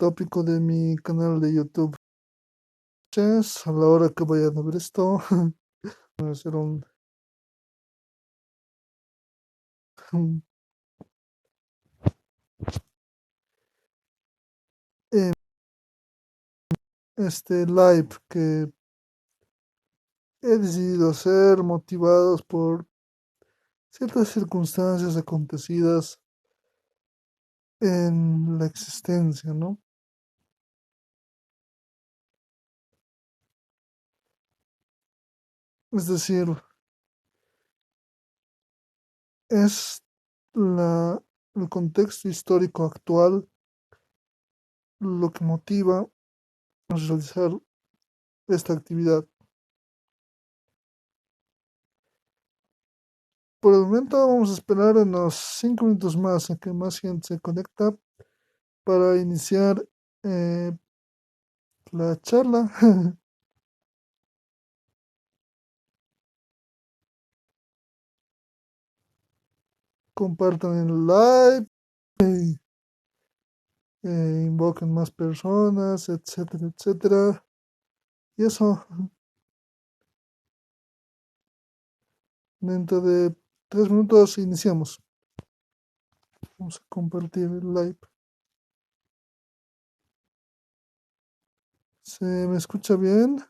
tópico de mi canal de YouTube. A la hora que vayan a ver esto, voy a hacer un, eh, live que he decidido hacer motivados por ciertas circunstancias acontecidas en la existencia, ¿no? Es decir, es la, el contexto histórico actual lo que motiva a realizar esta actividad. Por el momento vamos a esperar unos 5 minutos más a que más gente se conecta para iniciar eh, la charla. Compartan el live, eh, invoquen más personas, etcétera, etcétera. Y eso, dentro de 3 minutos iniciamos. Vamos a compartir el live. ¿Se me escucha bien?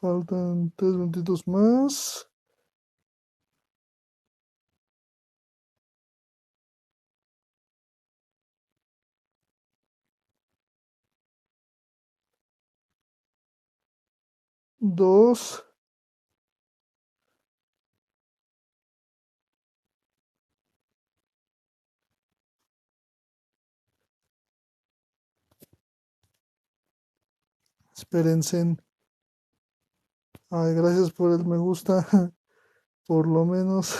Faltan 3 minutitos más. Dos. Espérense. Ay, gracias por el me gusta. Por lo menos.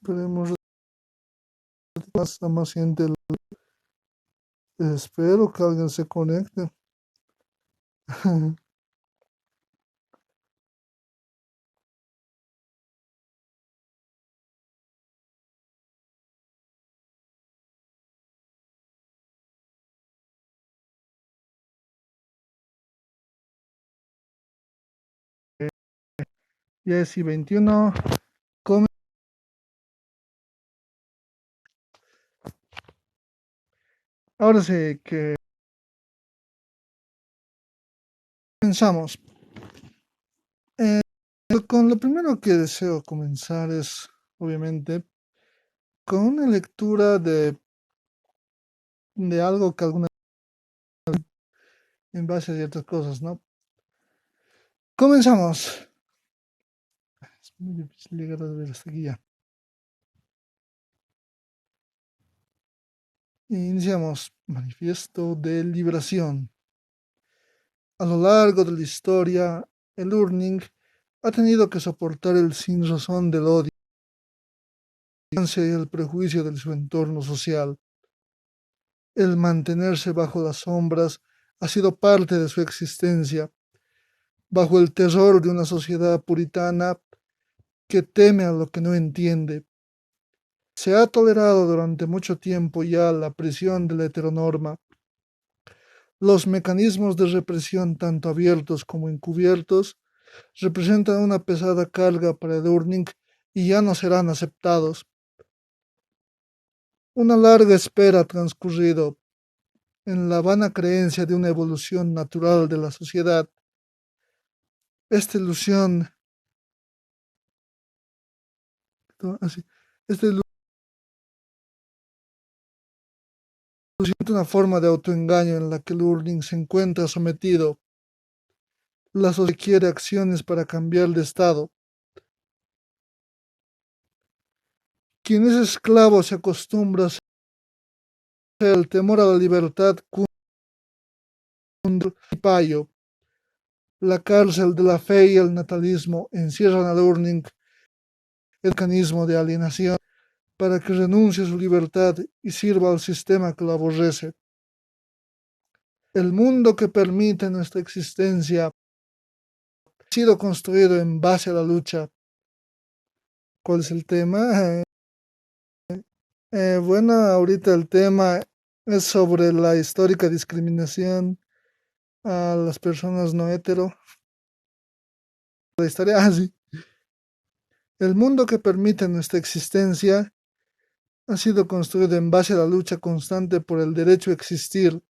Esperemos a más gente. Espero que alguien se conecte. Ya es y 21. Ahora sí que comenzamos. Eh, con lo primero que deseo comenzar es, obviamente, con una lectura de algo que alguna en base a ciertas cosas, ¿no? Comenzamos. Es muy difícil llegar a ver hasta aquí ya. Iniciamos. Manifiesto de liberación. A lo largo de la historia, el Urning ha tenido que soportar el sinrazón del odio y el prejuicio de su entorno social. El mantenerse bajo las sombras ha sido parte de su existencia, bajo el terror de una sociedad puritana que teme a lo que no entiende. Se ha tolerado durante mucho tiempo ya la prisión de la heteronorma. Los mecanismos de represión, tanto abiertos como encubiertos, representan una pesada carga para el Urning y ya no serán aceptados. Una larga espera ha transcurrido en la vana creencia de una evolución natural de la sociedad. Esta ilusión, así, esta una forma de autoengaño en la que el Urning se encuentra sometido. La sociedad quiere acciones para cambiar de estado. Quien es esclavo se acostumbra a ser el temor a la libertad y payo. La cárcel de la fe y el natalismo encierran al Urning el mecanismo de alienación para que renuncie a su libertad y sirva al sistema que lo aborrece. El mundo que permite nuestra existencia ha sido construido en base a la lucha. ¿Cuál es el tema? Bueno, ahorita el tema es sobre la histórica discriminación a las personas no hetero. La historia, sí. El mundo que permite nuestra existencia ha sido construido en base a la lucha constante por el derecho a existir.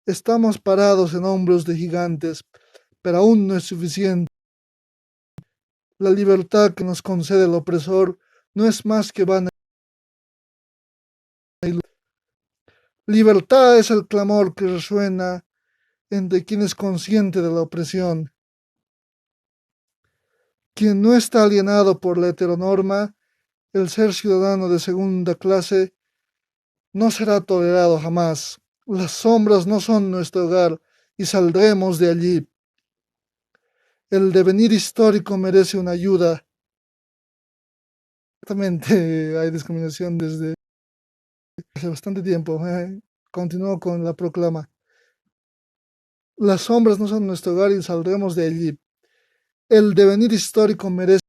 Estamos parados en hombros de gigantes, pero aún no es suficiente. La libertad que nos concede el opresor no es más que vana. Libertad es el clamor que resuena entre quien es consciente de la opresión. Quien no está alienado por la heteronorma, el ser ciudadano de segunda clase, no será tolerado jamás. Las sombras no son nuestro hogar y saldremos de allí. El devenir histórico merece una ayuda. Exactamente, hay discriminación desde hace bastante tiempo. Continúo con la proclama. Las sombras no son nuestro hogar y saldremos de allí. El devenir histórico merece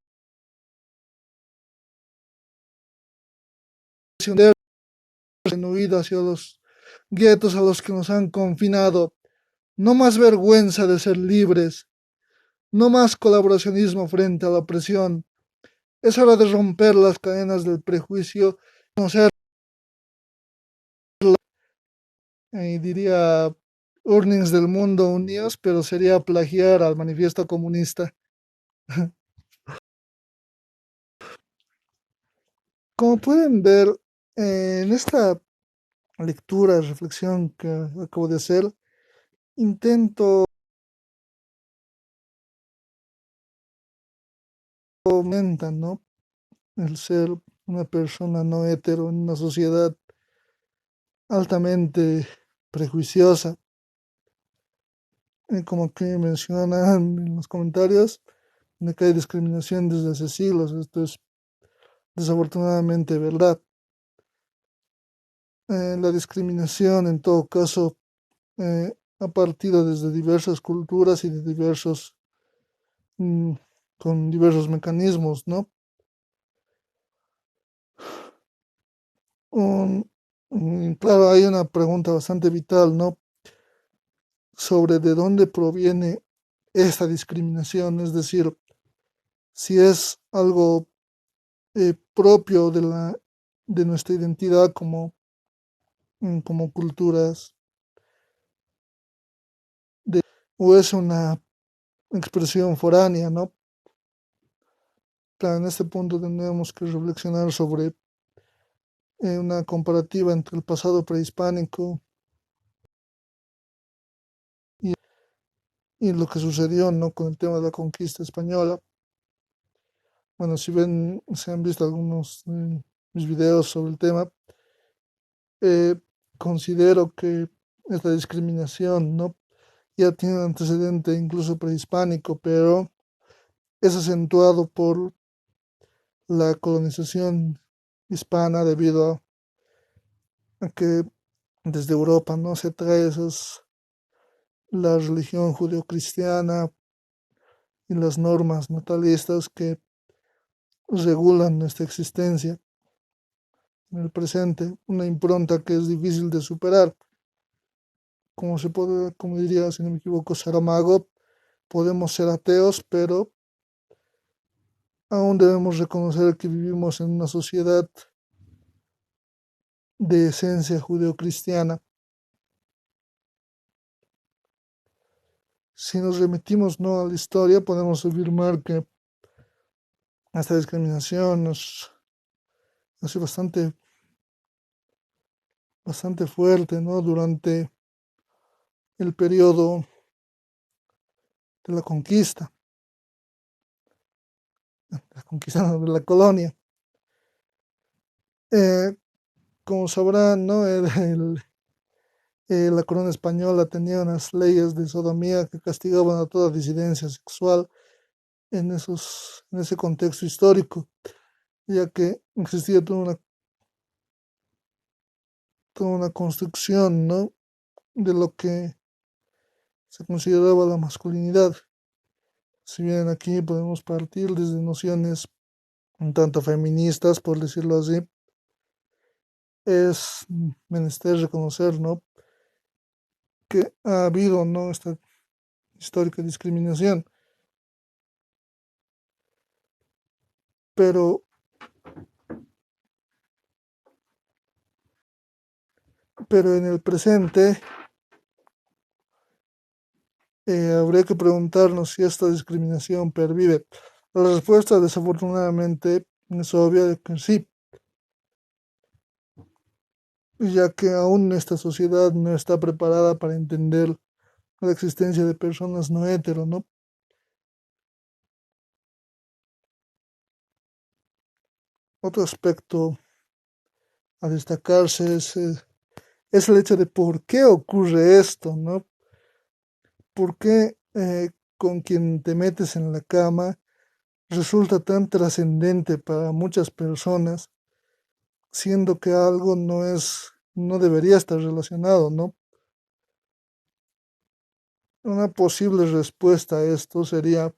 una huida hacia los guetos a los que nos han confinado. No más vergüenza de ser libres. No más colaboracionismo frente a la opresión. Es hora de romper las cadenas del prejuicio, conocer, diría Urnings del mundo unidos, pero sería plagiar al manifiesto comunista. Como pueden ver, en esta lectura, reflexión que acabo de hacer, intento aumentar, ¿no? El ser una persona no hetero en una sociedad altamente prejuiciosa. Como que mencionan en los comentarios, de que hay discriminación desde hace siglos. Esto es desafortunadamente verdad. La discriminación, en todo caso, ha partido desde diversas culturas y de mm, con diversos mecanismos, ¿no? Claro, hay una pregunta bastante vital, ¿no? Sobre de dónde proviene esta discriminación, es decir, si es algo propio de nuestra identidad como culturas, o es una expresión foránea, ¿no? Claro, en este punto tendremos que reflexionar sobre una comparativa entre el pasado prehispánico y, y lo que sucedió, ¿no? Con el tema de la conquista española. Bueno, si ven, se han visto algunos mis videos sobre el tema, eh, considero que esta discriminación, ¿no? Ya tiene un antecedente incluso prehispánico, pero es acentuado por la colonización hispana debido a que desde Europa no se trae la religión judeocristiana y las normas natalistas que regulan nuestra existencia en el presente, una impronta que es difícil de superar. Como diría, si no me equivoco, Saramago, podemos ser ateos, pero aún debemos reconocer que vivimos en una sociedad de esencia judeocristiana. Si nos remitimos no a la historia, podemos afirmar que esta discriminación hace bastante fuerte, ¿no? Durante el periodo de la conquista no, de la colonia. Eh, Como sabrán, ¿no? La corona española tenía unas leyes de sodomía que castigaban a toda disidencia sexual en ese contexto histórico, ya que existía toda una construcción, ¿no? De lo que se consideraba la masculinidad. Si bien aquí podemos partir desde nociones un tanto feministas, por decirlo así, es menester reconocer, ¿no? Que ha habido, ¿no? Esta histórica discriminación, pero, pero en el presente habría que preguntarnos si esta discriminación pervive. La respuesta, desafortunadamente, es obvia de que sí, ya que aún esta sociedad no está preparada para entender la existencia de personas no hetero, ¿no? Otro aspecto a destacarse es el hecho de por qué ocurre esto, ¿no? ¿Por qué con quien te metes en la cama resulta tan trascendente para muchas personas, siendo que algo no debería estar relacionado, ¿no? Una posible respuesta a esto sería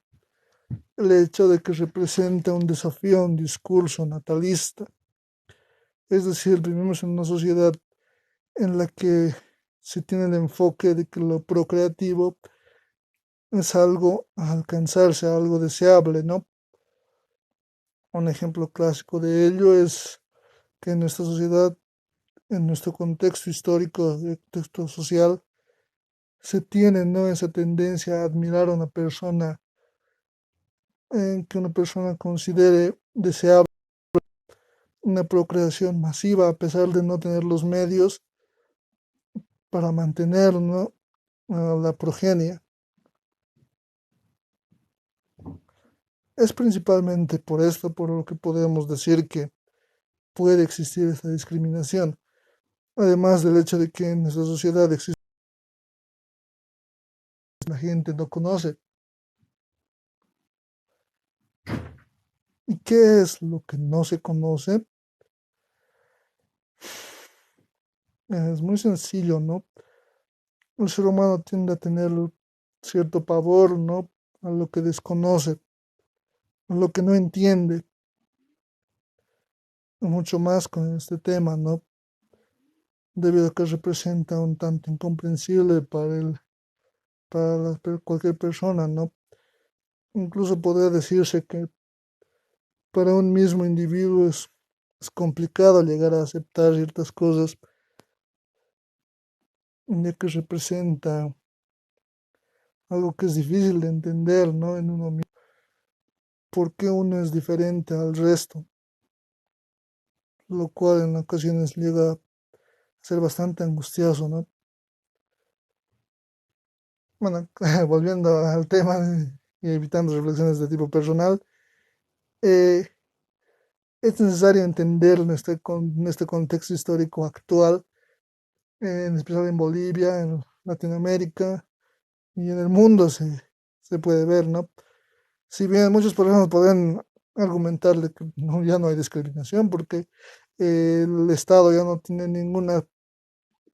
el hecho de que representa un desafío a un discurso natalista. Es decir, vivimos en una sociedad en la que se tiene el enfoque de que lo procreativo es algo a alcanzarse, algo deseable, ¿no? Un ejemplo clásico de ello es que en nuestra sociedad, en nuestro contexto histórico, contexto social, se tiene, ¿no? Esa tendencia a admirar a una persona que una persona considere deseable una procreación masiva a pesar de no tener los medios para mantener, ¿no? A la progenie. Es principalmente por esto por lo que podemos decir que puede existir esta discriminación, además del hecho de que en nuestra sociedad existe la gente no conoce. ¿Y qué es lo que no se conoce? Es muy sencillo, ¿no? El ser humano tiende a tener cierto pavor, ¿no? A lo que desconoce, a lo que no entiende, mucho más con este tema, ¿no? Debido a que representa un tanto incomprensible para cualquier persona, ¿no? Incluso podría decirse que para un mismo individuo es complicado llegar a aceptar ciertas cosas, ya que representa algo que es difícil de entender, ¿no? En uno mismo. ¿Por qué uno es diferente al resto? Lo cual en ocasiones llega a ser bastante angustioso, ¿no? Bueno, volviendo al tema y evitando reflexiones de tipo personal, eh, es necesario entender en este contexto histórico actual, en especial en Bolivia, en Latinoamérica y en el mundo se puede ver, ¿no? Si bien muchas personas podrían argumentarle que ya no hay discriminación porque el Estado ya no tiene ninguna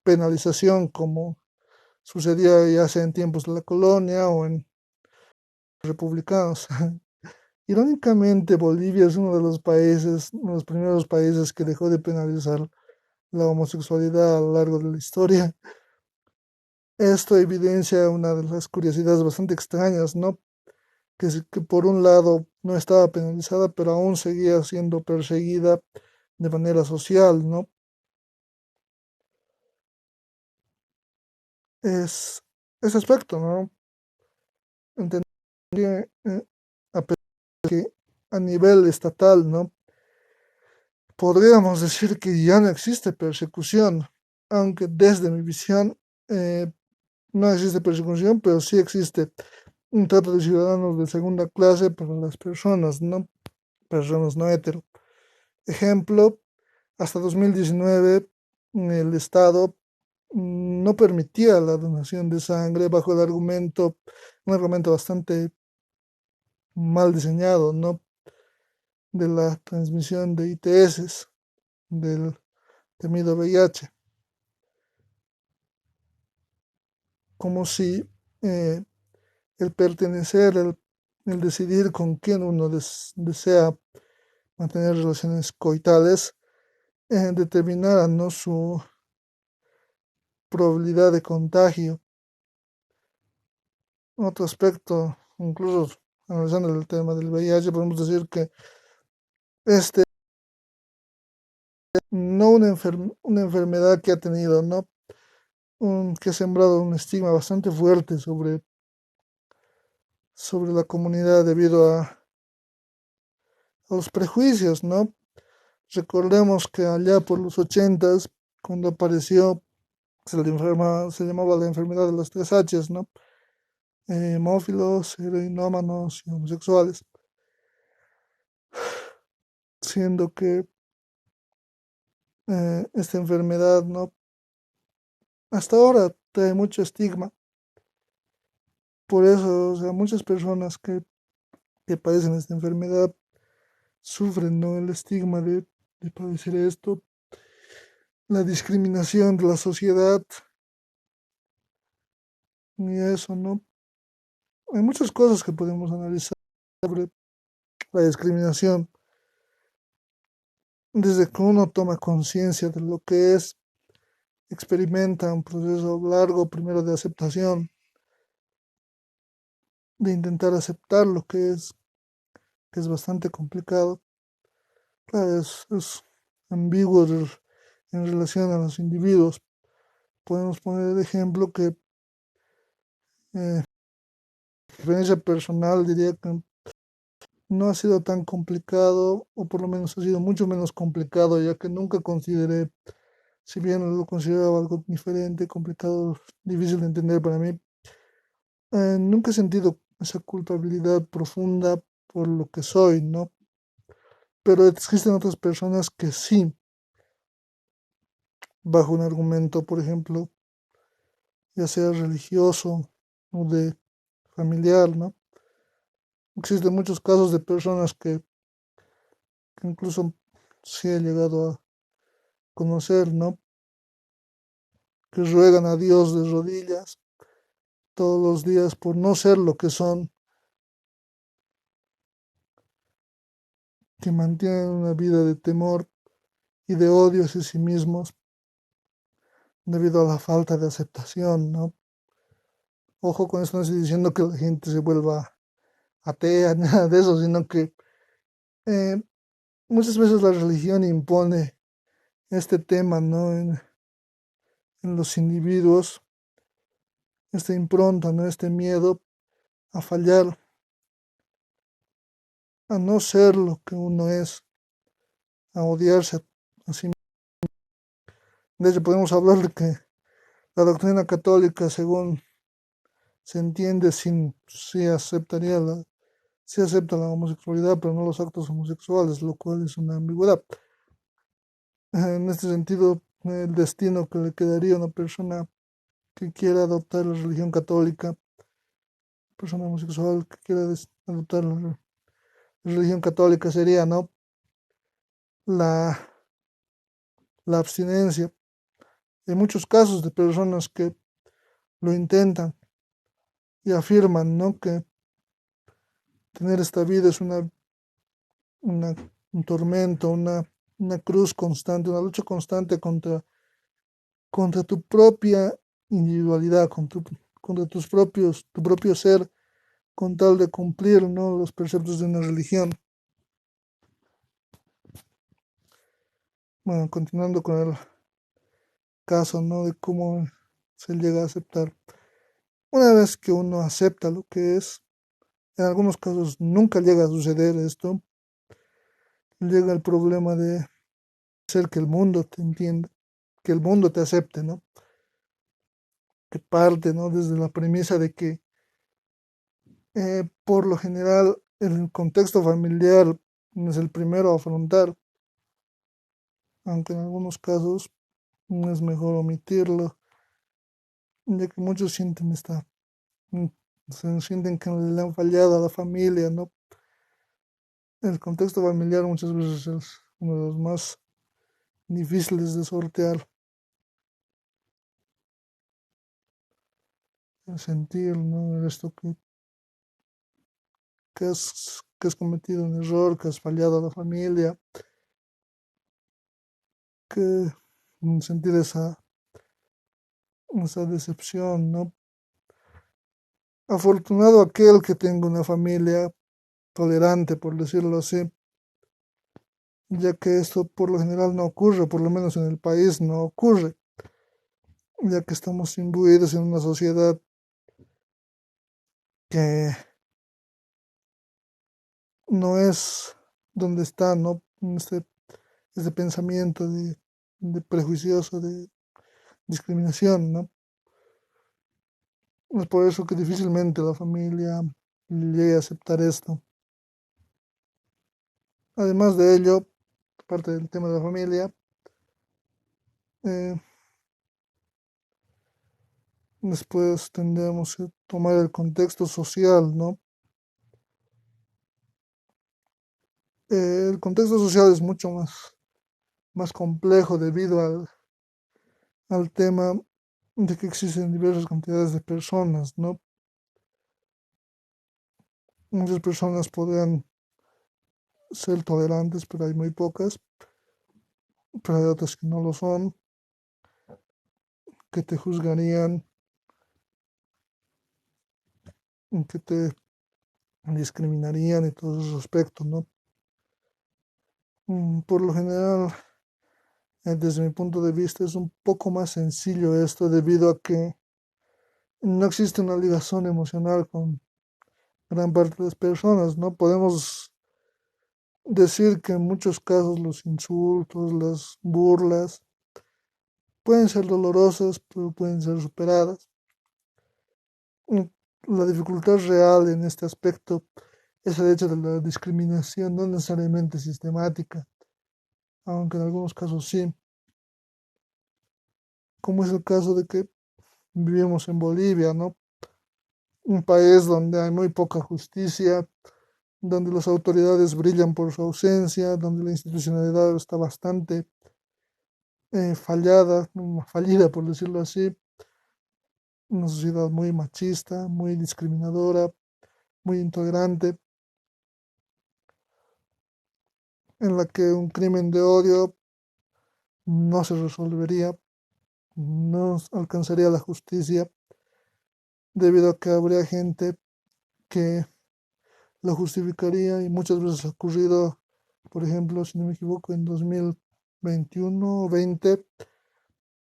penalización como sucedía ya sea en tiempos de la colonia o en republicanos. Irónicamente, Bolivia es uno de los países, uno de los primeros países que dejó de penalizar la homosexualidad a lo largo de la historia. Esto evidencia una de las curiosidades bastante extrañas, ¿no? Que por un lado no estaba penalizada, pero aún seguía siendo perseguida de manera social, ¿no? Es ese aspecto, ¿no? Entender que a pesar de que a nivel estatal, ¿no? Podríamos decir que ya no existe persecución, aunque desde mi visión no existe persecución, pero sí existe un trato de ciudadanos de segunda clase para las personas, ¿no? Personas no hetero. Ejemplo, hasta 2019 el Estado no permitía la donación de sangre bajo un argumento bastante mal diseñado, ¿no? De la transmisión de ITS, del temido VIH, como si eh, el pertenecer, el decidir con quién uno desea mantener relaciones coitales, determinara, ¿no?, su probabilidad de contagio. Otro aspecto, incluso analizando el tema del VIH, podemos decir que este no una enfermedad que ha tenido, ¿no? Que ha sembrado un estigma bastante fuerte sobre la comunidad debido a los prejuicios, ¿no? Recordemos que allá por los 80s, cuando apareció, se llamaba la enfermedad de los tres Hs, ¿no? Hemófilos, heroinómanos y homosexuales, siendo que esta enfermedad, ¿no?, hasta ahora trae mucho estigma. Por eso, o sea, muchas personas que padecen esta enfermedad sufren, ¿no?, el estigma de padecer esto, la discriminación de la sociedad y eso, ¿no? Hay muchas cosas que podemos analizar sobre la discriminación desde que uno toma conciencia de lo que es, experimenta un proceso largo primero de aceptación, de intentar aceptar lo que es bastante complicado. Claro, es ambiguo en relación a los individuos. Podemos poner de ejemplo que experiencia personal diría que no ha sido tan complicado, o por lo menos ha sido mucho menos complicado, ya que nunca consideré, si bien lo consideraba algo diferente, complicado, difícil de entender para mí, nunca he sentido esa culpabilidad profunda por lo que soy, ¿no? Pero existen otras personas que sí, bajo un argumento, por ejemplo, ya sea religioso o de familiar, ¿no? Existen muchos casos de personas que incluso sí he llegado a conocer, ¿no? Que ruegan a Dios de rodillas todos los días por no ser lo que son, que mantienen una vida de temor y de odio hacia sí mismos debido a la falta de aceptación, ¿no? Ojo con esto, no estoy diciendo que la gente se vuelva atea, nada de eso, sino que eh, muchas veces la religión impone este tema, ¿no?, en los individuos, esta impronta, ¿no?, este miedo a fallar, a no ser lo que uno es, a odiarse a sí mismo. De hecho, podemos hablar de que la doctrina católica, según se entiende, sí aceptaría sí acepta la homosexualidad, pero no los actos homosexuales, lo cual es una ambigüedad. En este sentido, el destino que le quedaría a una persona que quiera adoptar la religión católica, persona homosexual que quiera adoptar la religión católica, sería, ¿no?, la, la abstinencia. Hay muchos casos de personas que lo intentan y afirman, ¿no?, que tener esta vida es una, un tormento, una cruz constante, una lucha constante contra tu propia individualidad, contra tu propio ser, con tal de cumplir, ¿no?, los preceptos de una religión. Bueno, continuando con el caso, ¿no?, de cómo se llega a aceptar. Una vez que uno acepta lo que es, en algunos casos nunca llega a suceder esto, llega el problema de hacer que el mundo te entienda. que el mundo te acepte, ¿no? Que parte, ¿no? Desde la premisa de que por lo general el contexto familiar es el primero a afrontar, aunque en algunos casos es mejor omitirlo, ya que muchos sienten mm, se sienten que le han fallado a la familia, ¿no? El contexto familiar muchas veces es uno de los más difíciles de sortear, el sentir, ¿no? Esto que has cometido un error, que has fallado a la familia, que sentir esa decepción, ¿no? Afortunado aquel que tenga una familia tolerante, por decirlo así, ya que esto por lo general no ocurre, por lo menos en el país no ocurre, ya que estamos imbuidos en una sociedad que no es donde está, ¿no? Este pensamiento de prejuicioso, de discriminación, ¿no? Es por eso que difícilmente la familia llegue a aceptar esto. Además de ello, aparte del tema de la familia, eh, después tendremos que tomar el contexto social, ¿no? El contexto social es mucho más complejo debido al tema de que existen diversas cantidades de personas, ¿no? Muchas personas podrían ser tolerantes, pero hay muy pocas, pero hay otras que no lo son, que te juzgarían, que te discriminarían y todos esos aspectos, ¿no? Por lo general, desde mi punto de vista, es un poco más sencillo esto debido a que no existe una ligación emocional con gran parte de las personas, ¿no? Podemos decir que en muchos casos los insultos, las burlas, pueden ser dolorosas, pero pueden ser superadas. Mm, La dificultad real en este aspecto es el hecho de la discriminación, no necesariamente sistemática, aunque en algunos casos sí, como es el caso de que vivimos en Bolivia, ¿no? Un país donde hay muy poca justicia, donde las autoridades brillan por su ausencia, donde la institucionalidad está bastante fallada, fallida por decirlo así, una sociedad muy machista, muy discriminadora, muy intolerante, en la que un crimen de odio no se resolvería, no alcanzaría la justicia, debido a que habría gente que lo justificaría y muchas veces ha ocurrido, por ejemplo, si no me equivoco, en 2021 o 20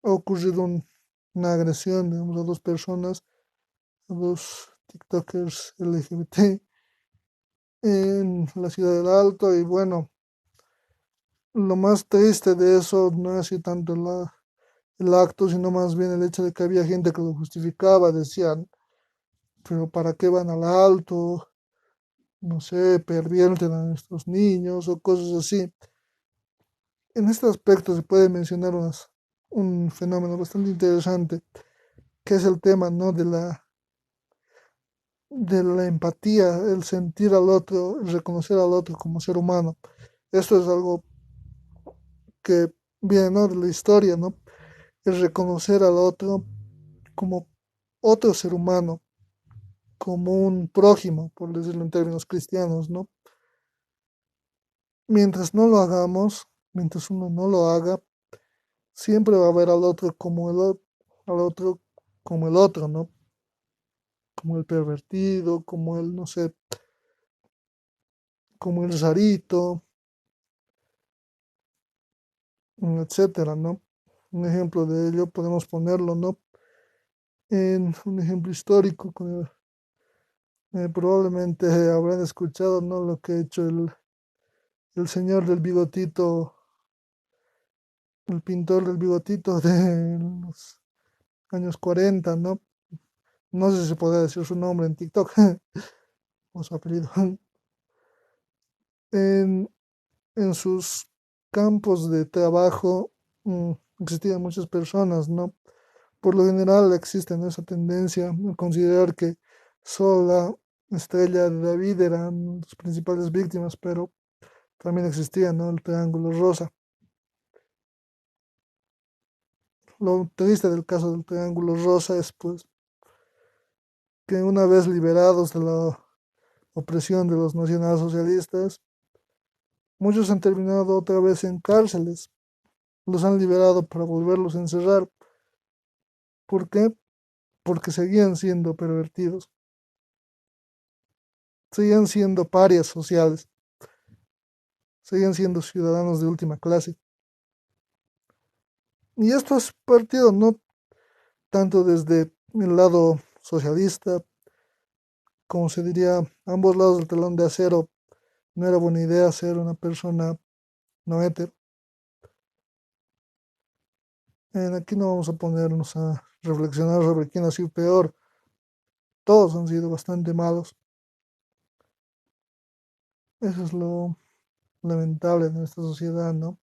ha ocurrido una agresión, digamos, a dos personas, a dos TikTokers LGBT en la ciudad del Alto y bueno, lo más triste de eso no es así tanto el acto, sino más bien el hecho de que había gente que lo justificaba, decían, pero ¿para qué van al Alto? No sé, pervierten a nuestros niños o cosas así. En este aspecto se puede mencionar un fenómeno bastante interesante, que es el tema, ¿no? De la empatía, el sentir al otro, reconocer al otro como ser humano. Esto es algo que viene, ¿no? De la historia, ¿no? El reconocer al otro como otro ser humano, como un prójimo, por decirlo en términos cristianos, ¿no? Mientras no lo hagamos, mientras uno no lo haga, siempre va a ver al otro al otro como el otro, ¿no? Como el pervertido, como el, no sé, como el rarito, etcétera, ¿no? Un ejemplo de ello podemos ponerlo, ¿no? En un ejemplo histórico, probablemente habrán escuchado, ¿no? Lo que ha hecho el señor del bigotito el pintor del bigotito de los años 40, ¿no? No sé si se podrá decir su nombre en TikTok o su apellido. En, en sus campos de trabajo mm, existían muchas personas, ¿no? Por lo general existe, ¿no?, esa tendencia a considerar que solo la estrella de David eran las principales víctimas, pero también existía, ¿no?, el Triángulo Rosa. Lo triste del caso del Triángulo Rosa es pues que una vez liberados de la opresión de los nacionalsocialistas, muchos han terminado otra vez en cárceles. Los han liberado para volverlos a encerrar. ¿Por qué? Porque seguían siendo pervertidos, seguían siendo parias sociales, seguían siendo ciudadanos de última clase. Y esto es partido no tanto desde el lado socialista, como se diría, ambos lados del telón de acero. No era buena idea ser una persona no hetero. Aquí no vamos a ponernos a reflexionar sobre quién ha sido peor. Todos han sido bastante malos. Eso es lo lamentable de nuestra sociedad, ¿no?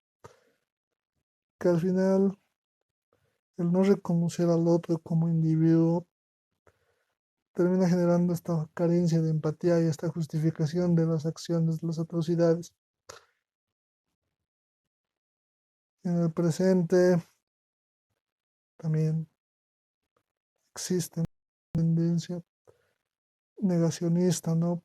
Que al final el no reconocer al otro como individuo termina generando esta carencia de empatía y esta justificación de las acciones, de las atrocidades. En el presente también existe una tendencia negacionista, ¿no?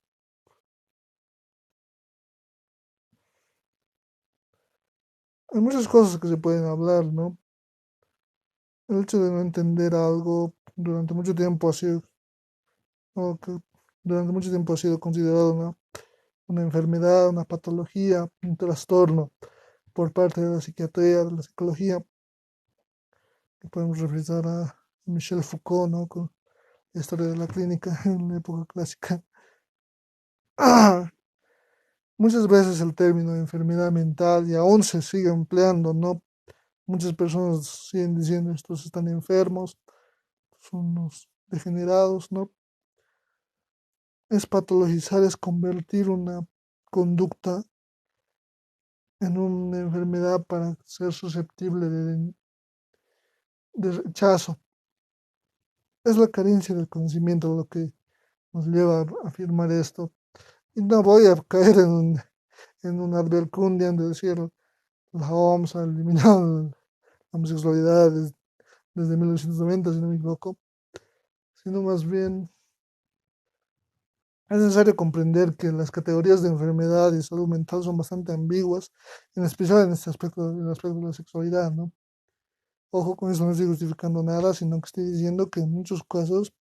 Hay muchas cosas que se pueden hablar, ¿no? El hecho de no entender algo durante mucho tiempo ha sido, o que durante mucho tiempo ha sido considerado una enfermedad, una patología, un trastorno por parte de la psiquiatría, de la psicología, que podemos referir a Michel Foucault, ¿no?, con la historia de la clínica en la época clásica. Muchas veces el término enfermedad mental y aún se sigue empleando, ¿no? Muchas personas siguen diciendo estos están enfermos, son unos degenerados, ¿no? Es patologizar, es convertir una conducta en una enfermedad para ser susceptible de rechazo. Es la carencia del conocimiento lo que nos lleva a afirmar esto. Y no voy a caer en una advercundia de decir la OMS ha eliminado la homosexualidad desde 1990, si no me equivoco, sino más bien es necesario comprender que las categorías de enfermedad y salud mental son bastante ambiguas, en especial en este aspecto, en el aspecto de la sexualidad, ¿no? Ojo, con eso no estoy justificando nada, sino que estoy diciendo que en muchos casos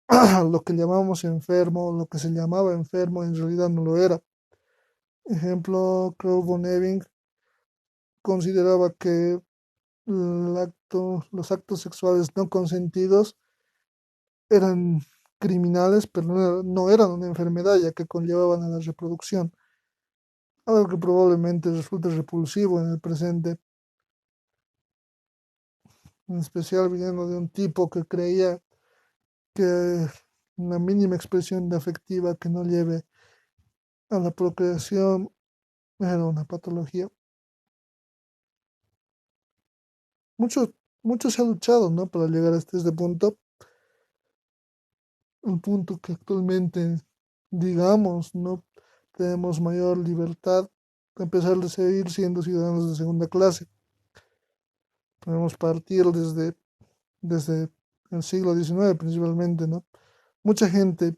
lo que llamamos enfermo, lo que se llamaba enfermo, en realidad no lo era. Ejemplo, Claude von Ebing consideraba que los actos sexuales no consentidos eran criminales, pero no eran una enfermedad, ya que conllevaban a la reproducción, algo que probablemente resulte repulsivo en el presente, en especial viniendo de un tipo que creía que una mínima expresión de afectiva que no lleve a la procreación era una patología. Mucho, mucho se ha luchado, ¿no?, para llegar hasta este punto, un punto que actualmente, digamos, no tenemos mayor libertad, a pesar de seguir siendo ciudadanos de segunda clase. Podemos partir desde el siglo XIX principalmente, ¿no? Mucha gente,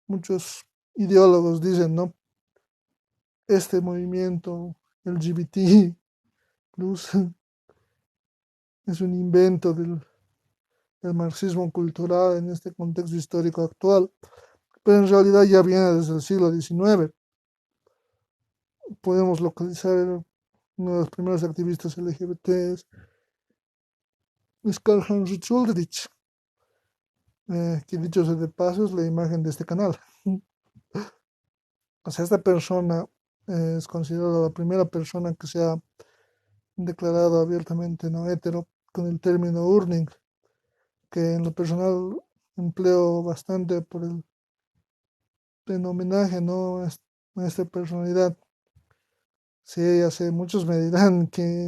muchos ideólogos dicen, ¿no?, este movimiento LGBT plus es un invento del marxismo cultural en este contexto histórico actual, pero en realidad ya viene desde el siglo XIX. Podemos localizar uno de los primeros activistas LGBT es Karl Heinrich Ulrich, que dicho sea de paso es la imagen de este canal. O sea, esta persona es considerada la primera persona que se ha declarado abiertamente no hetero, con el término urning, que en lo personal empleo bastante por el en homenaje, ¿no? A esta personalidad. Sí, hace muchos me dirán que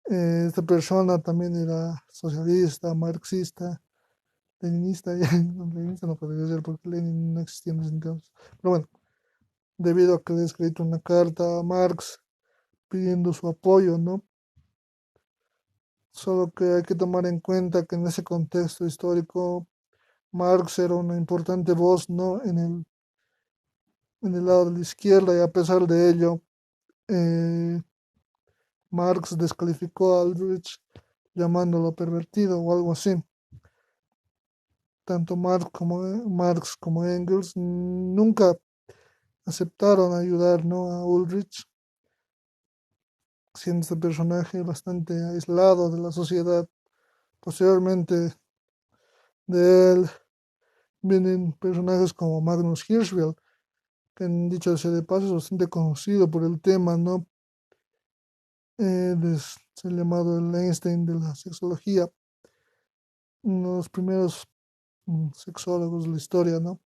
esta persona también era socialista, marxista, leninista, ya, no, leninista no podría ser porque Lenin no existía en ese entonces. Pero bueno, debido a que le he escrito una carta a Marx pidiendo su apoyo, ¿no? Solo que hay que tomar en cuenta que en ese contexto histórico Marx era una importante voz, ¿no? En el lado de la izquierda y a pesar de ello, eh, Marx descalificó a Aldrich llamándolo pervertido o algo así. Tanto Marx como Engels nunca aceptaron ayudar, ¿no? A Ulrich, siendo este personaje bastante aislado de la sociedad. Posteriormente de él vienen personajes como Magnus Hirschfeld, que dicho sea de paso es bastante conocido por el tema, ¿no? Es el llamado el Einstein de la sexología, uno de los primeros sexólogos de la historia, ¿no?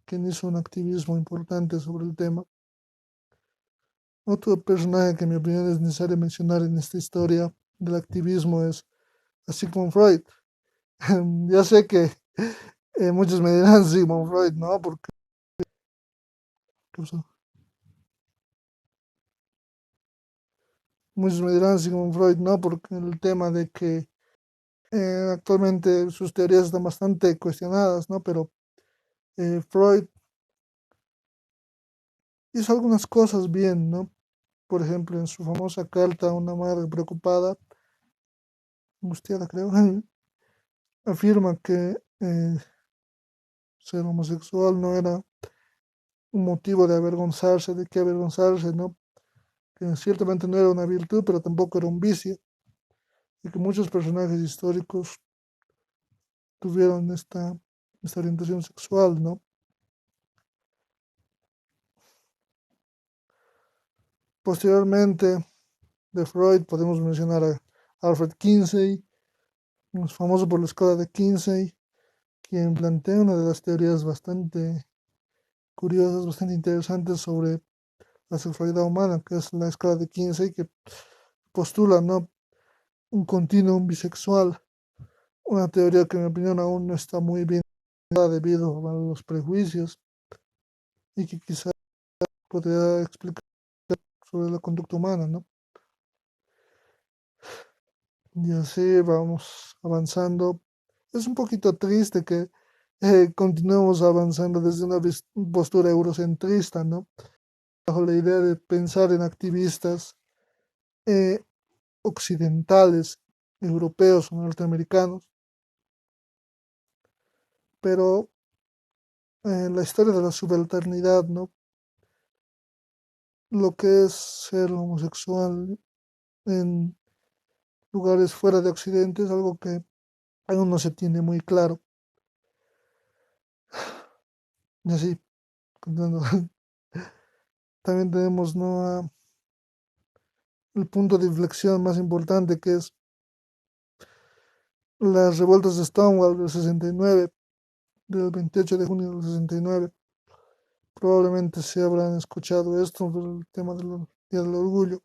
Quien hizo un activismo importante sobre el tema. Otro personaje que en mi opinión es necesario mencionar en esta historia del activismo es a Sigmund Freud. Ya sé que muchos me dirán Sigmund Freud, ¿no? Porque muchos me dirán Sigmund Freud, ¿no? Porque el tema de que actualmente sus teorías están bastante cuestionadas, ¿no? Pero Freud hizo algunas cosas bien, ¿no? Por ejemplo, en su famosa carta a una madre preocupada, angustiada creo, afirma que ser homosexual no era un motivo de avergonzarse, de qué avergonzarse, ¿no? Que ciertamente no era una virtud, pero tampoco era un vicio, y que muchos personajes históricos tuvieron esta orientación sexual, ¿no? Posteriormente de Freud podemos mencionar a Alfred Kinsey, famoso por la escuela de Kinsey, quien plantea una de las teorías bastante curiosas, bastante interesantes sobre la sexualidad humana, que es la escala de Kinsey, que postula, ¿no? Un continuum bisexual, una teoría que en mi opinión aún no está muy bien debido a los prejuicios y que quizá podría explicar sobre la conducta humana, ¿no? Y así vamos avanzando. Es un poquito triste que continuemos avanzando desde una postura eurocentrista, ¿no? Bajo la idea de pensar en activistas eh, occidentales, europeos o norteamericanos, pero la historia de la subalternidad, ¿no? Lo que es ser homosexual en lugares fuera de Occidente es algo que aún no se tiene muy claro. Y así, continuando. También tenemos, ¿no? El punto de inflexión más importante que es las revueltas de Stonewall del 69, del 28 de junio del 69. Probablemente se habrán escuchado esto del tema del Día del Orgullo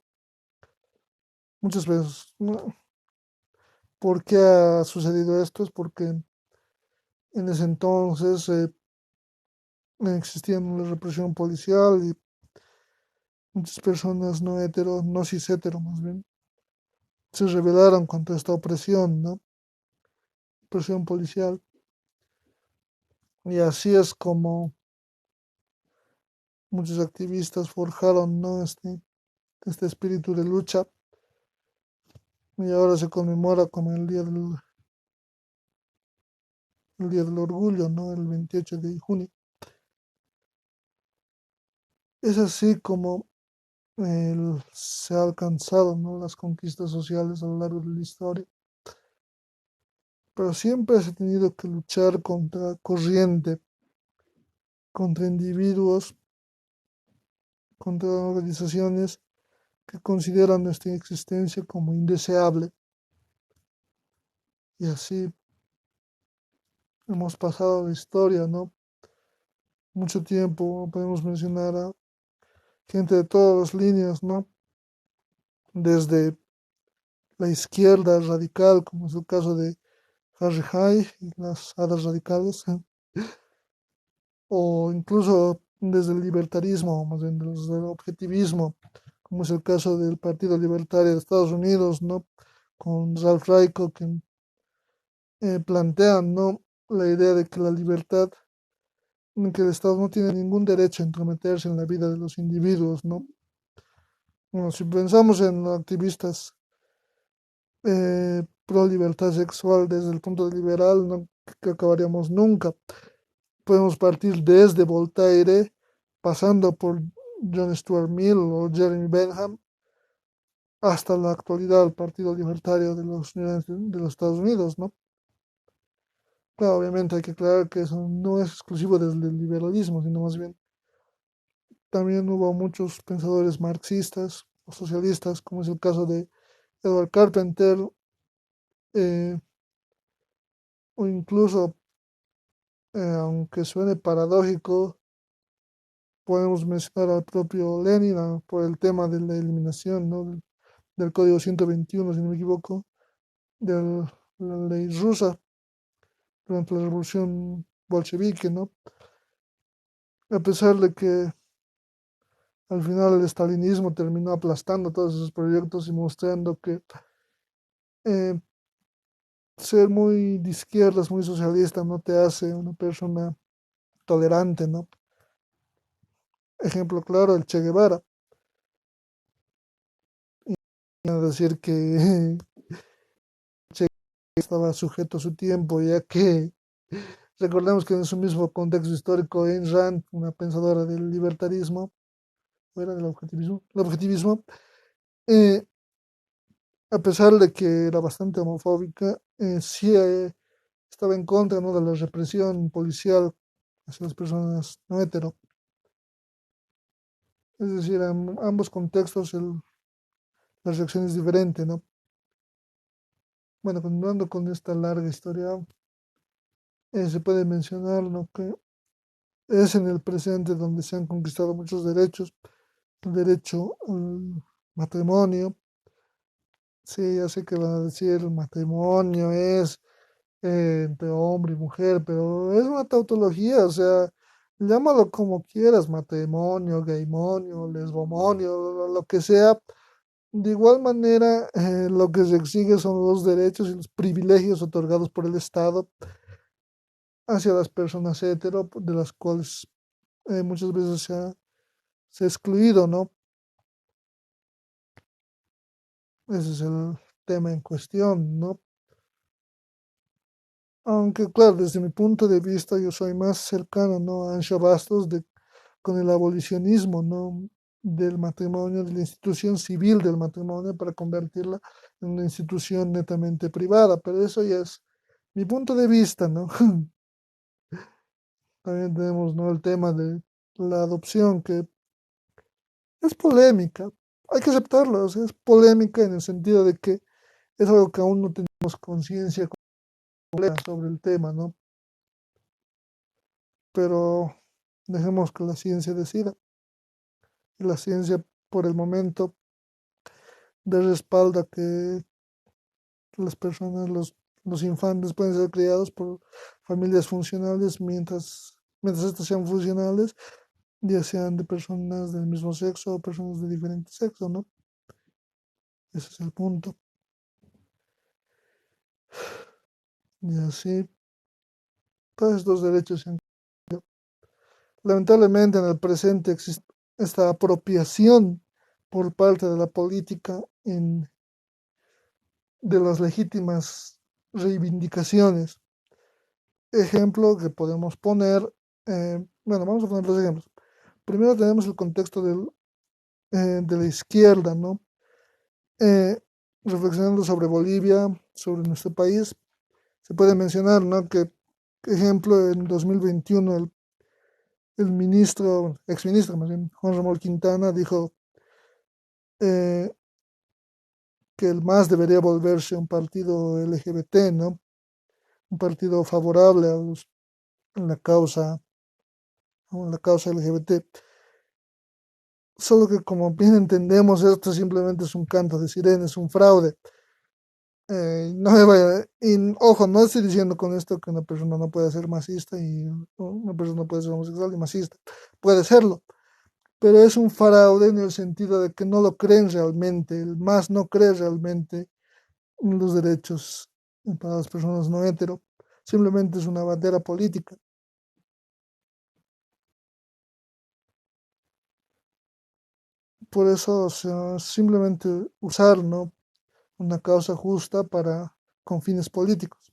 muchas veces, ¿no? ¿Por qué ha sucedido esto? Es porque en ese entonces existía una represión policial y muchas personas no hetero, no cis hetero más bien, se rebelaron contra esta opresión, ¿no? Opresión policial. Y así es como muchos activistas forjaron, ¿no? Este espíritu de lucha y ahora se conmemora como el día del Orgullo, ¿no? El 28 de junio. Es así como se ha alcanzado, ¿no? Las conquistas sociales a lo largo de la historia. Pero siempre se ha tenido que luchar contra corriente, contra individuos, contra organizaciones que consideran nuestra existencia como indeseable. Y así hemos pasado la historia, ¿no? Mucho tiempo, podemos mencionar a gente de todas las líneas, ¿no? Desde la izquierda radical, como es el caso de Harry Hay y las hadas radicales, o incluso desde el libertarismo, más bien desde el objetivismo, como es el caso del Partido Libertario de Estados Unidos, ¿no? Con Ralph Raico, que plantean, ¿no? La idea de que la libertad, que el Estado no tiene ningún derecho a entrometerse en la vida de los individuos, ¿no? Bueno, si pensamos en activistas pro libertad sexual desde el punto de liberal, no que acabaríamos nunca. Podemos partir desde Voltaire, pasando por John Stuart Mill o Jeremy Bentham, hasta la actualidad, el Partido Libertario de los Estados Unidos, ¿no? Claro, obviamente hay que aclarar que eso no es exclusivo del liberalismo, sino más bien también hubo muchos pensadores marxistas o socialistas, como es el caso de Edward Carpenter, eh, o incluso, aunque suene paradójico, podemos mencionar al propio Lenin por el tema de la eliminación, ¿no? Del Código 121, si no me equivoco, de la ley rusa durante la revolución bolchevique, ¿no? A pesar de que al final el estalinismo terminó aplastando todos esos proyectos y mostrando que eh, ser muy de izquierdas, muy socialista, no te hace una persona tolerante, ¿no? Ejemplo claro, el Che Guevara. Y a decir que Che estaba sujeto a su tiempo, ya que recordemos que en su mismo contexto histórico, Ayn Rand, una pensadora del libertarismo, o era del objetivismo, el objetivismo, eh, a pesar de que era bastante homofóbica, sí estaba en contra, ¿no? De la represión policial hacia las personas no hetero. Es decir, en ambos contextos la reacción es diferente, ¿no? Bueno, continuando con esta larga historia, se puede mencionar, ¿no? Que es en el presente donde se han conquistado muchos derechos, el derecho al matrimonio. Sí, ya sé que van a decir el matrimonio es entre hombre y mujer, pero es una tautología, o sea, llámalo como quieras, matrimonio, gaymonio, lesbomonio, lo que sea. De igual manera, lo que se exige son los derechos y los privilegios otorgados por el Estado hacia las personas hetero, de las cuales muchas veces se ha excluido, ¿no? Ese es el tema en cuestión, ¿no? Aunque claro, desde mi punto de vista yo soy más cercano, ¿no? A Ancho Bastos con el abolicionismo, ¿no? Del matrimonio, de la institución civil del matrimonio para convertirla en una institución netamente privada, pero eso ya es mi punto de vista, ¿no? También tenemos, ¿no? El tema de la adopción, que es polémica, hay que aceptarlo, o sea, es polémica en el sentido de que es algo que aún no tenemos conciencia completa sobre el tema, ¿no? Pero dejemos que la ciencia decida. Y la ciencia, por el momento, de respalda que las personas, los infantes pueden ser criados por familias funcionales mientras estas sean funcionales, ya sean de personas del mismo sexo o personas de diferente sexo, ¿no? Ese es el punto. Y así, todos estos derechos se han... Lamentablemente en el presente existe esta apropiación por parte de la política de las legítimas reivindicaciones. Ejemplo que podemos poner, bueno, vamos a poner dos ejemplos. Primero tenemos el contexto de la izquierda, ¿no? Eh, Reflexionando sobre Bolivia, sobre nuestro país, se puede mencionar, ¿no? Que, ejemplo, en 2021 el ministro, exministro más bien, Juan Ramón Quintana, dijo que el MAS debería volverse un partido LGBT, ¿no? Un partido favorable a la causa LGBT. Solo que como bien entendemos, esto simplemente es un canto de sirena, es un fraude. No me vaya, y ojo, no estoy diciendo con esto que una persona no puede ser masista y una persona no puede ser homosexual y masista. Puede serlo, pero es un fraude en el sentido de que no lo creen realmente. El MAS no cree realmente en los derechos para las personas no hetero. Simplemente es una bandera política. Por eso, o sea, simplemente usar, ¿no? Una causa justa con fines políticos.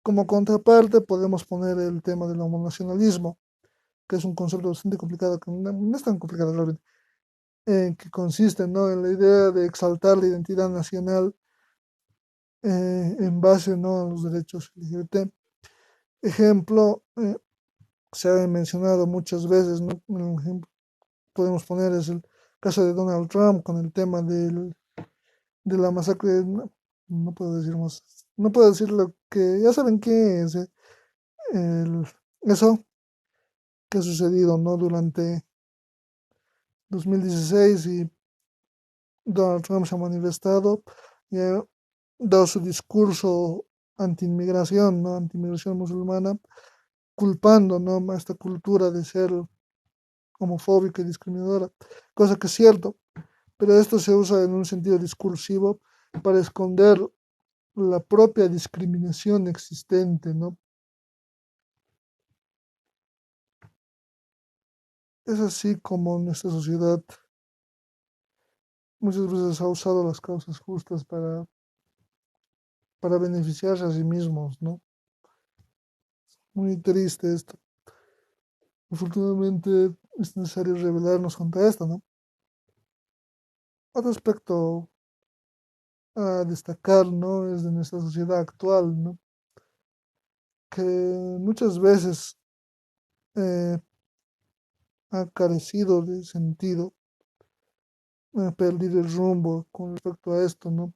Como contraparte podemos poner el tema del homonacionalismo, que es un concepto bastante complicado, que no es tan complicado realmente, que consiste, ¿no? En la idea de exaltar la identidad nacional en base, ¿no? A los derechos LGBT. Ejemplo, se ha mencionado muchas veces, ¿no? Un ejemplo podemos poner es el caso de Donald Trump con el tema de la masacre, no, no puedo decir más, no puedo decir lo que, ya saben qué es, el- eso que ha sucedido, ¿no? Durante 2016 y Donald Trump se ha manifestado y ha dado su discurso anti-inmigración, ¿no? Anti-inmigración musulmana, culpando, ¿no? A esta cultura de ser homofóbica y discriminadora, cosa que es cierto, pero esto se usa en un sentido discursivo para esconder la propia discriminación existente, ¿no? Es así como nuestra sociedad muchas veces ha usado las causas justas para beneficiarse a sí mismos, ¿no? Muy triste esto. Afortunadamente es necesario rebelarnos contra esto, ¿no? Otro aspecto a destacar, ¿no? Es de nuestra sociedad actual, ¿no? Que muchas veces eh, ha carecido de sentido, ha perdido el rumbo con respecto a esto, ¿no?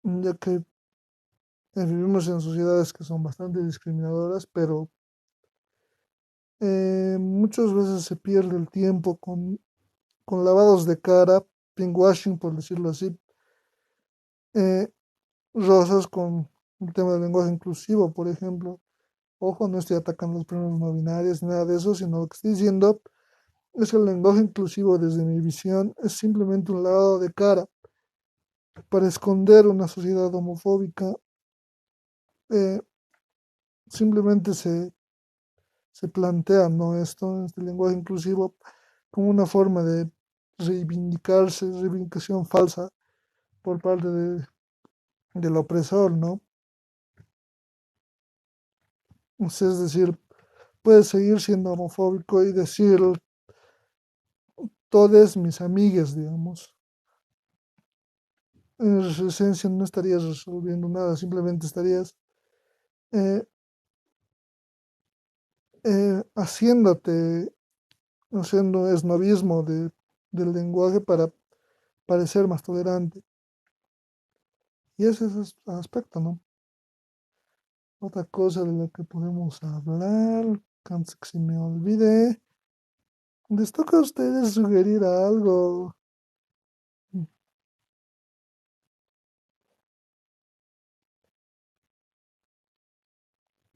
Ya que vivimos en sociedades que son bastante discriminadoras, pero muchas veces se pierde el tiempo con lavados de cara, pinkwashing, por decirlo así, eh, rosas con el tema del lenguaje inclusivo, por ejemplo. Ojo, no estoy atacando los pronombres no binarios ni nada de eso, sino lo que estoy diciendo es que el lenguaje inclusivo, desde mi visión, es simplemente un lavado de cara para esconder una sociedad homofóbica. eh, Simplemente se plantea, ¿no? Este lenguaje inclusivo, como una forma de reivindicarse, reivindicación falsa por parte del opresor, ¿no? O sea, es decir, puedes seguir siendo homofóbico y decir todas mis amigas, digamos. En esencia no estarías resolviendo nada, simplemente estarías eh, haciéndote, haciendo esnovismo del lenguaje para parecer más tolerante. Y ese es el aspecto, ¿no? Otra cosa de la que podemos hablar, antes que se me olvide, les toca a ustedes sugerir algo.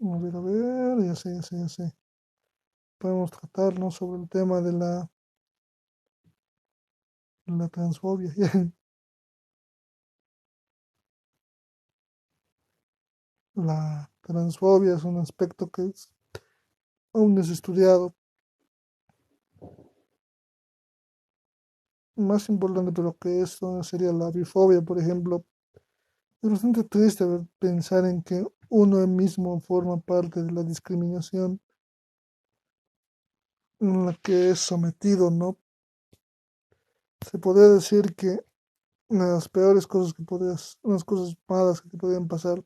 A ver, ya sé, ya sé, ya sé. Podemos tratarnos sobre el tema de la transfobia. La transfobia es un aspecto que aún no es estudiado. Más importante pero que esto sería la bifobia, por ejemplo. Es bastante triste pensar en que uno mismo forma parte de la discriminación en la que es sometido, ¿no? Se podría decir que una de las peores cosas unas cosas malas que te podrían pasar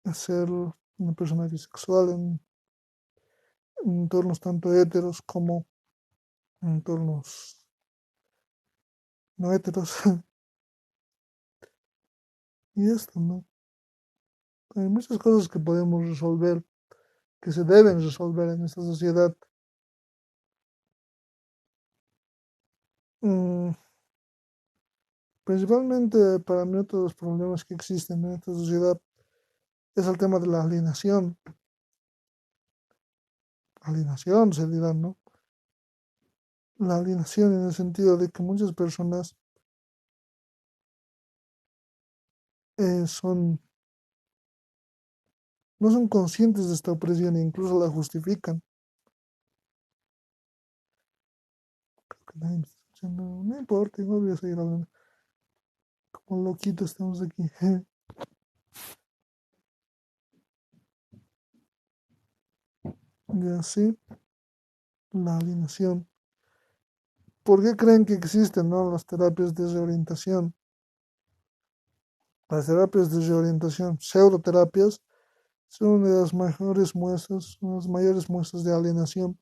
es ser una persona bisexual en entornos tanto heteros como en entornos no heteros. Y esto, ¿no? Hay muchas cosas que podemos resolver, que se deben resolver en esta sociedad. Mm, Principalmente para mí otro de los problemas que existen en esta sociedad es el tema de la alienación. Alienación se dirá, ¿no? La alienación en el sentido de que muchas personas son, no son conscientes de esta opresión e incluso la justifican. Creo que nadie me está escuchando. No importa, igual voy a seguir hablando. Como loquito estamos aquí. Y así, la alienación. ¿Por qué creen que existen, no, las terapias de reorientación? Las terapias de reorientación, pseudoterapias, son una de las mejores muestras, una de las mayores muestras de alienación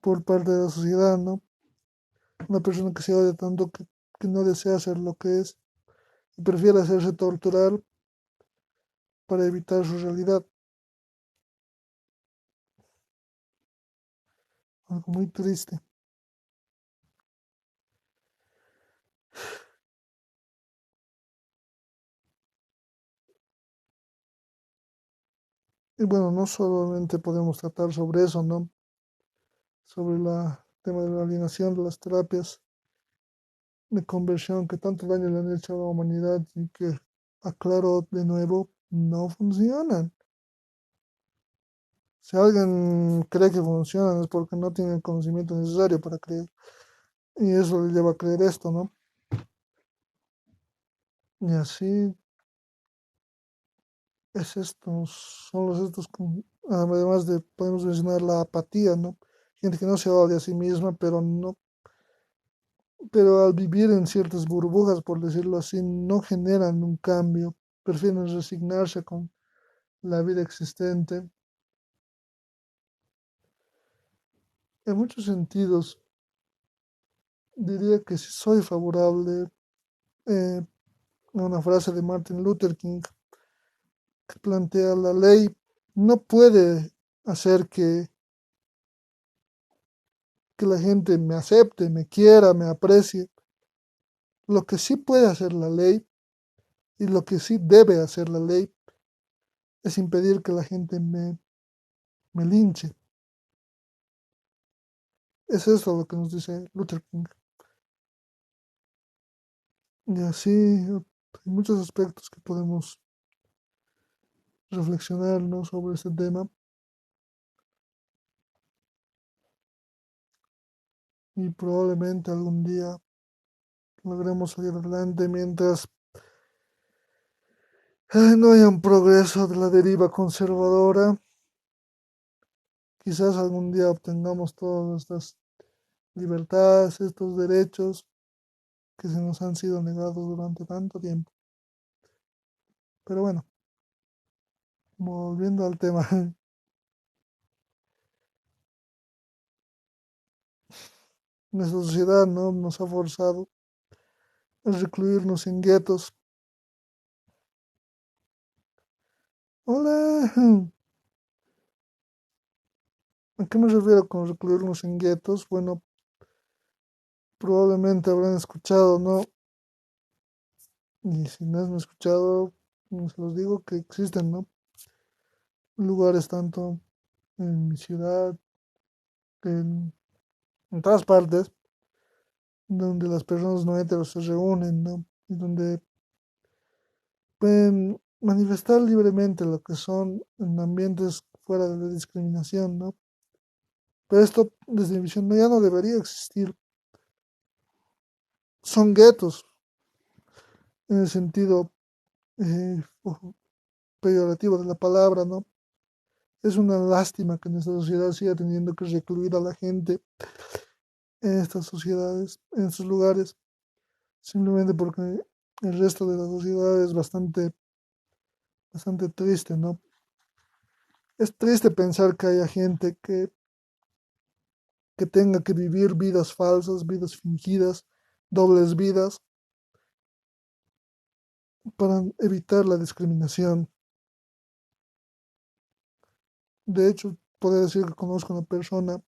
por parte de la sociedad, ¿no? Una persona que se odia tanto que no desea ser lo que es y prefiere hacerse torturar para evitar su realidad. Algo muy triste. Y bueno, no solamente podemos tratar sobre eso, ¿no? Sobre el tema de la alienación, de las terapias de conversión que tanto daño le han hecho a la humanidad y que, aclaro de nuevo, no funcionan. Si alguien cree que funcionan es porque no tiene el conocimiento necesario para creer. Y eso le lleva a creer esto, ¿no? Y así es esto, son los estos, además de, podemos mencionar la apatía, ¿no? Gente que no se odia a sí misma, pero no, pero al vivir en ciertas burbujas, por decirlo así, no generan un cambio, prefieren resignarse con la vida existente. En muchos sentidos, diría que sí soy favorable a una frase de Martin Luther King que plantea la ley no puede hacer que la gente me acepte, me quiera, me aprecie. Lo que sí puede hacer la ley y lo que sí debe hacer la ley es impedir que la gente me linche. Es eso lo que nos dice Luther King. Y así hay muchos aspectos que podemos reflexionar, ¿no?, sobre este tema y probablemente algún día logremos salir adelante mientras no haya un progreso de la deriva conservadora. Quizás algún día obtengamos todas estas libertades, estos derechos que se nos han sido negados durante tanto tiempo. Pero bueno, volviendo al tema, nuestra sociedad, ¿no?, nos ha forzado a recluirnos en guetos. Hola, ¿a qué me refiero con recluirnos en guetos? Bueno, probablemente habrán escuchado, ¿no? Y si no han escuchado, se los digo que existen, ¿no? Lugares tanto en mi ciudad, en, en todas partes, donde las personas no heteros se reúnen, ¿no? Y donde pueden manifestar libremente lo que son en ambientes fuera de la discriminación, ¿no? Pero esto, desde mi visión, ya no debería existir. Son guetos, en el sentido peyorativo de la palabra, ¿no? Es una lástima que nuestra sociedad siga teniendo que recluir a la gente en estas sociedades, en estos lugares, simplemente porque el resto de la sociedad es bastante triste, ¿no? Es triste pensar que haya gente que tenga que vivir vidas falsas, vidas fingidas, dobles vidas, para evitar la discriminación. De hecho, podría decir que conozco una persona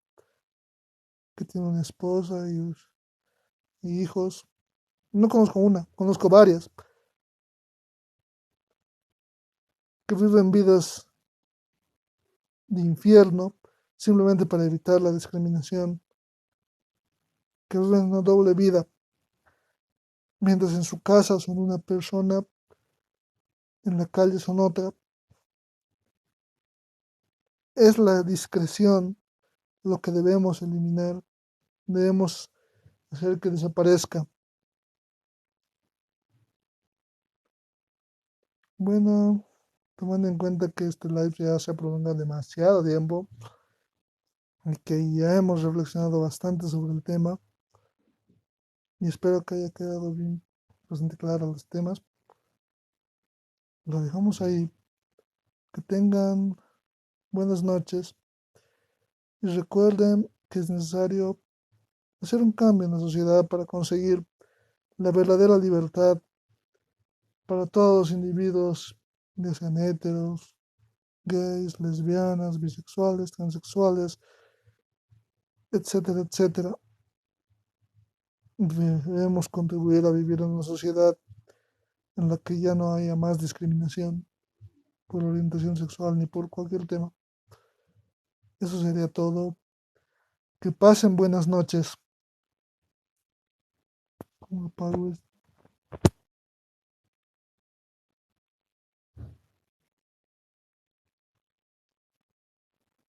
que tiene una esposa y hijos. No conozco una, conozco varias, que viven vidas de infierno simplemente para evitar la discriminación, que viven una doble vida, mientras en su casa son una persona, en la calle son otra. Es la discreción lo que debemos eliminar, debemos hacer que desaparezca. Bueno, tomando en cuenta que este live ya se ha prolongado demasiado tiempo y que ya hemos reflexionado bastante sobre el tema, y espero que haya quedado bien bastante claro los temas, lo dejamos ahí. Que tengan buenas noches y recuerden que es necesario hacer un cambio en la sociedad para conseguir la verdadera libertad para todos los individuos, ya sean heteros, gays, lesbianas, bisexuales, transexuales, etcétera, etcétera. Debemos contribuir a vivir en una sociedad en la que ya no haya más discriminación por orientación sexual ni por cualquier tema. Eso sería todo. Que pasen buenas noches. ¿Cómo apago esto?